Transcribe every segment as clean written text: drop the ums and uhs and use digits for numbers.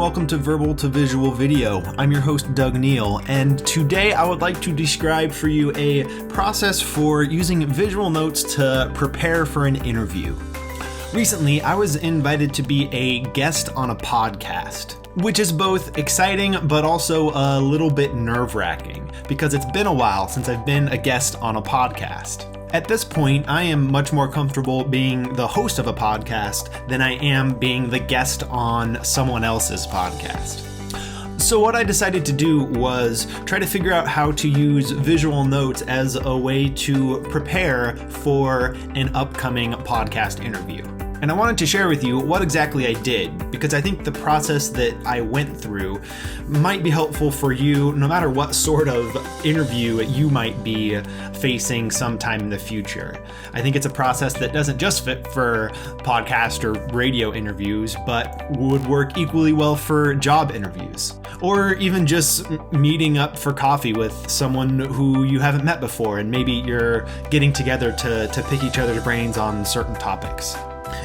welcome to Verbal to Visual Video. I'm your host, Doug Neill, and today I would like to describe for you a process for using visual notes to prepare for an interview. Recently, I was invited to be a guest on a podcast, which is both exciting but also a little bit nerve-wracking because it's been a while since I've been a guest on a podcast. At this point, I am much more comfortable being the host of a podcast than I am being the guest on someone else's podcast. So what I decided to do was try to figure out how to use visual notes as a way to prepare for an upcoming podcast interview. And I wanted to share with you what exactly I did, because I think the process that I went through might be helpful for you no matter what sort of interview you might be facing sometime in the future. I think it's a process that doesn't just fit for podcast or radio interviews, but would work equally well for job interviews. Or even just meeting up for coffee with someone who you haven't met before, and maybe you're getting together to pick each other's brains on certain topics.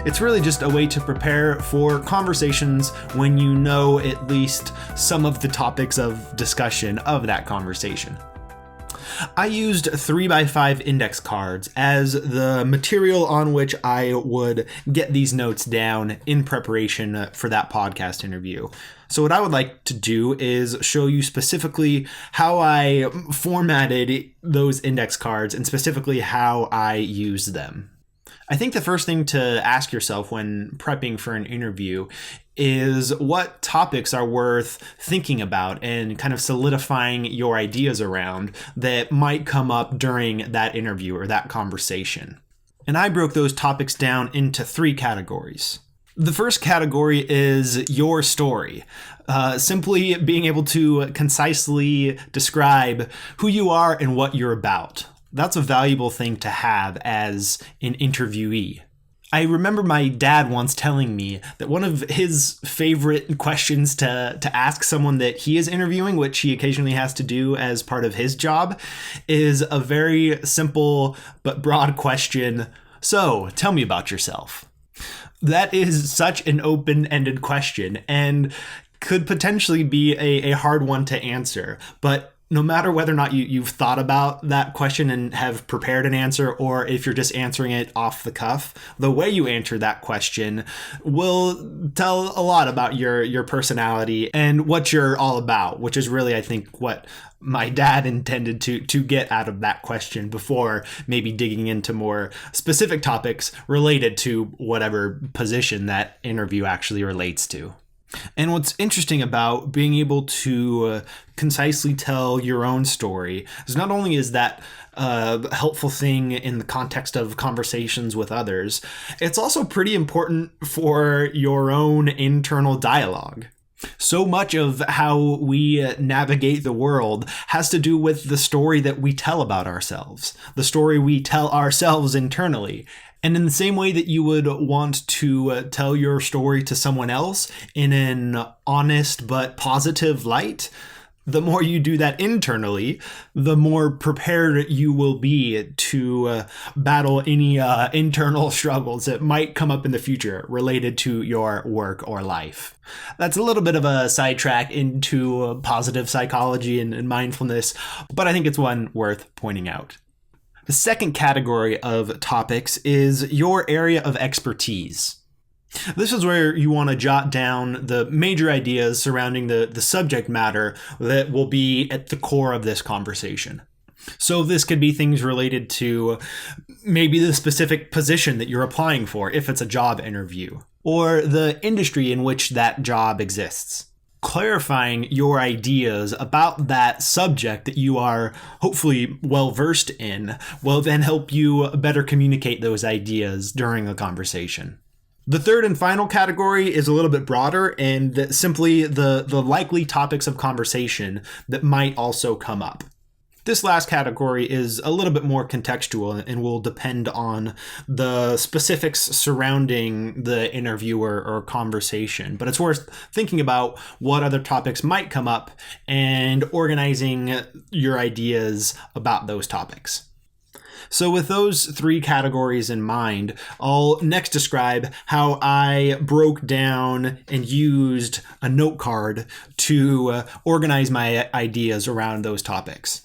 It's really just a way to prepare for conversations when you know at least some of the topics of discussion of that conversation. I used 3x5 index cards as the material on which I would get these notes down in preparation for that podcast interview. So what I would like to do is show you specifically how I formatted those index cards and specifically how I used them. I think the first thing to ask yourself when prepping for an interview is what topics are worth thinking about and kind of solidifying your ideas around that might come up during that interview or that conversation. And I broke those topics down into 3 categories. The first category is your story. Simply being able to concisely describe who you are and what you're about. That's a valuable thing to have as an interviewee. I remember my dad once telling me that one of his favorite questions to ask someone that he is interviewing, which he occasionally has to do as part of his job, is a very simple but broad question. So, tell me about yourself. That is such an open-ended question and could potentially be a hard one to answer, but no matter whether or not you've thought about that question and have prepared an answer, or if you're just answering it off the cuff, the way you answer that question will tell a lot about your personality and what you're all about, which is really, I think, what my dad intended to get out of that question before maybe digging into more specific topics related to whatever position that interview actually relates to. And what's interesting about being able to concisely tell your own story is not only is that a helpful thing in the context of conversations with others, it's also pretty important for your own internal dialogue. So much of how we navigate the world has to do with the story that we tell about ourselves, the story we tell ourselves internally. And in the same way that you would want to tell your story to someone else in an honest but positive light, the more you do that internally, the more prepared you will be to battle any internal struggles that might come up in the future related to your work or life. That's a little bit of a sidetrack into positive psychology and mindfulness, but I think it's one worth pointing out. The second category of topics is your area of expertise. This is where you want to jot down the major ideas surrounding the subject matter that will be at the core of this conversation. So this could be things related to maybe the specific position that you're applying for if it's a job interview, or the industry in which that job exists. Clarifying your ideas about that subject that you are hopefully well versed in will then help you better communicate those ideas during a conversation. The third and final category is a little bit broader and simply the likely topics of conversation that might also come up. This last category is a little bit more contextual and will depend on the specifics surrounding the interview or conversation, but it's worth thinking about what other topics might come up and organizing your ideas about those topics. So with those three categories in mind, I'll next describe how I broke down and used a note card to organize my ideas around those topics.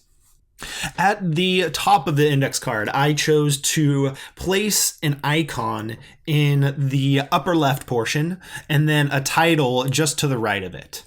At the top of the index card, I chose to place an icon in the upper left portion and then a title just to the right of it.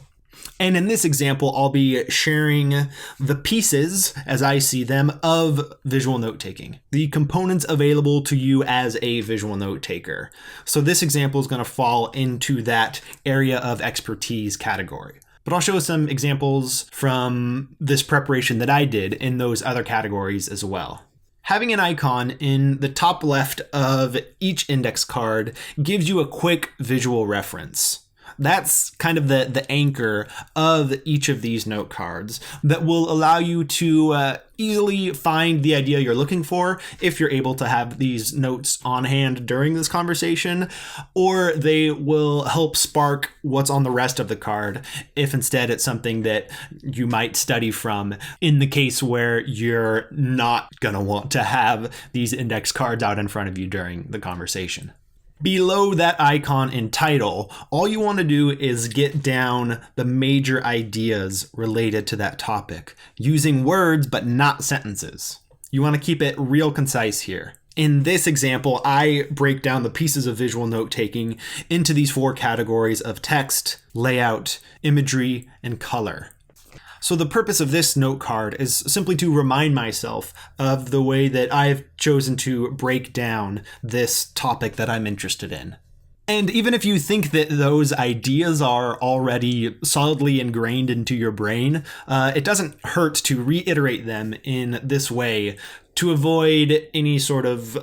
And in this example, I'll be sharing the pieces, as I see them, of visual note-taking, the components available to you as a visual note-taker. So this example is going to fall into that area of expertise category. But I'll show some examples from this preparation that I did in those other categories as well. Having an icon in the top left of each index card gives you a quick visual reference. That's kind of the anchor of each of these note cards that will allow you to easily find the idea you're looking for if you're able to have these notes on hand during this conversation, or they will help spark what's on the rest of the card if instead it's something that you might study from in the case where you're not going to want to have these index cards out in front of you during the conversation. Below that icon in title, all you want to do is get down the major ideas related to that topic, using words but not sentences. You want to keep it real concise here. In this example, I break down the pieces of visual note-taking into these four categories of text, layout, imagery, and color. So the purpose of this note card is simply to remind myself of the way that I've chosen to break down this topic that I'm interested in. And even if you think that those ideas are already solidly ingrained into your brain, it doesn't hurt to reiterate them in this way to avoid any sort of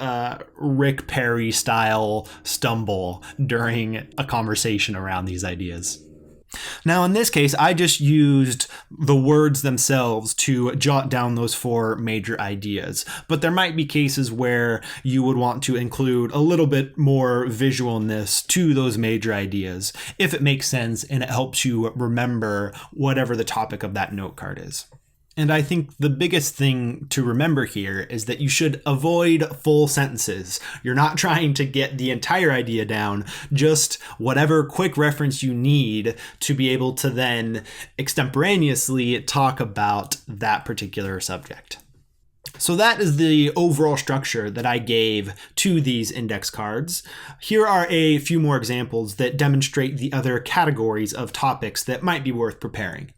Rick Perry style stumble during a conversation around these ideas. Now, in this case, I just used the words themselves to jot down those four major ideas. But there might be cases where you would want to include a little bit more visualness to those major ideas, if it makes sense and it helps you remember whatever the topic of that note card is. And I think the biggest thing to remember here is that you should avoid full sentences. You're not trying to get the entire idea down, just whatever quick reference you need to be able to then extemporaneously talk about that particular subject. So that is the overall structure that I gave to these index cards. Here are a few more examples that demonstrate the other categories of topics that might be worth preparing.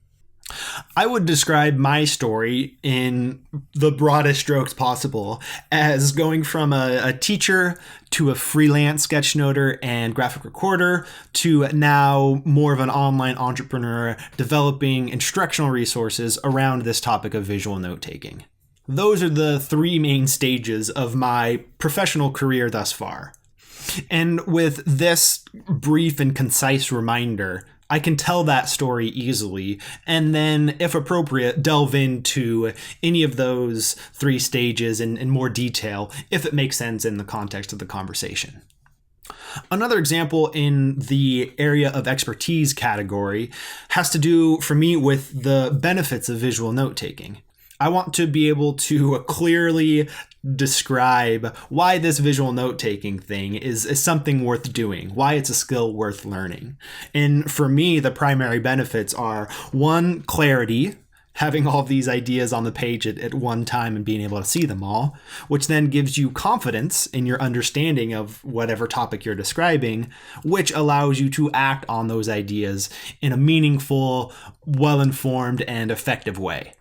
I would describe my story in the broadest strokes possible as going from a teacher to a freelance sketchnoter and graphic recorder to now more of an online entrepreneur developing instructional resources around this topic of visual note-taking. Those are the three main stages of my professional career thus far. And with this brief and concise reminder, I can tell that story easily, and then, if appropriate, delve into any of those three stages in more detail, if it makes sense in the context of the conversation. Another example in the area of expertise category has to do, for me, with the benefits of visual note-taking. I want to be able to clearly describe why this visual note-taking thing is something worth doing, why it's a skill worth learning. And for me, the primary benefits are, one, clarity, having all of these ideas on the page at one time and being able to see them all, which then gives you confidence in your understanding of whatever topic you're describing, which allows you to act on those ideas in a meaningful, well-informed, and effective way.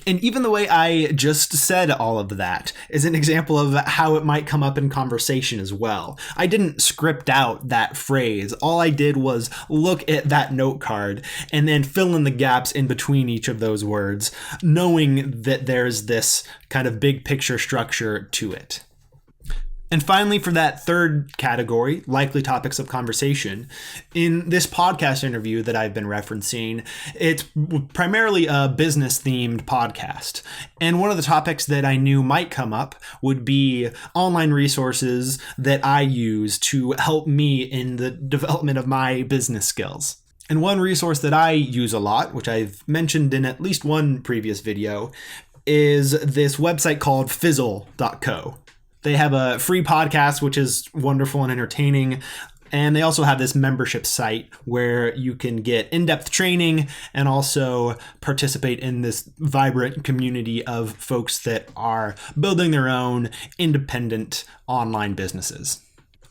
And even the way I just said all of that is an example of how it might come up in conversation as well. I didn't script out that phrase. All I did was look at that note card and then fill in the gaps in between each of those words, knowing that there's this kind of big picture structure to it. And finally, for that third category, likely topics of conversation, in this podcast interview that I've been referencing, it's primarily a business-themed podcast. And one of the topics that I knew might come up would be online resources that I use to help me in the development of my business skills. And one resource that I use a lot, which I've mentioned in at least one previous video, is this website called fizzle.co. They have a free podcast, which is wonderful and entertaining. And they also have this membership site where you can get in-depth training and also participate in this vibrant community of folks that are building their own independent online businesses.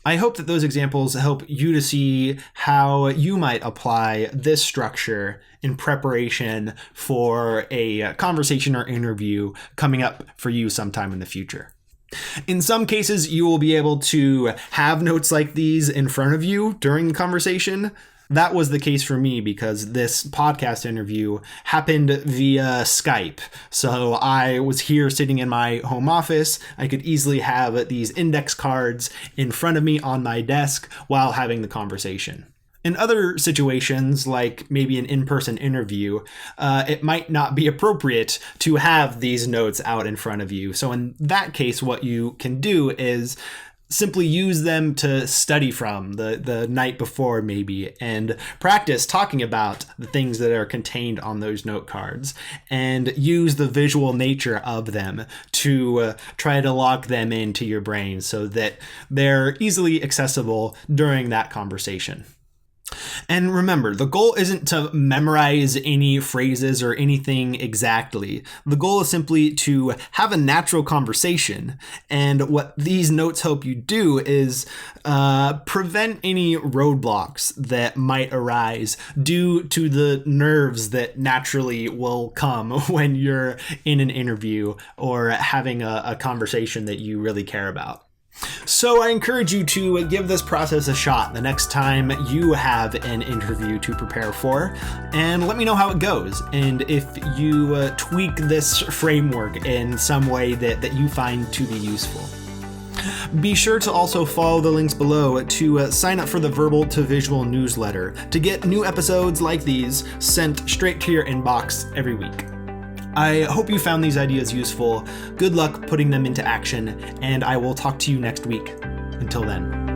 I hope that those examples help you to see how you might apply this structure in preparation for a conversation or interview coming up for you sometime in the future. In some cases, you will be able to have notes like these in front of you during the conversation. That was the case for me because this podcast interview happened via Skype. So I was here sitting in my home office. I could easily have these index cards in front of me on my desk while having the conversation. In other situations, like maybe an in-person interview, it might not be appropriate to have these notes out in front of you. So in that case, what you can do is simply use them to study from the night before maybe and practice talking about the things that are contained on those note cards and use the visual nature of them to try to lock them into your brain so that they're easily accessible during that conversation. And remember, the goal isn't to memorize any phrases or anything exactly. The goal is simply to have a natural conversation. And what these notes help you do is prevent any roadblocks that might arise due to the nerves that naturally will come when you're in an interview or having a conversation that you really care about. So I encourage you to give this process a shot the next time you have an interview to prepare for, and let me know how it goes, and if you tweak this framework in some way that you find to be useful. Be sure to also follow the links below to sign up for the Verbal to Visual newsletter to get new episodes like these sent straight to your inbox every week. I hope you found these ideas useful. Good luck putting them into action, and I will talk to you next week. Until then.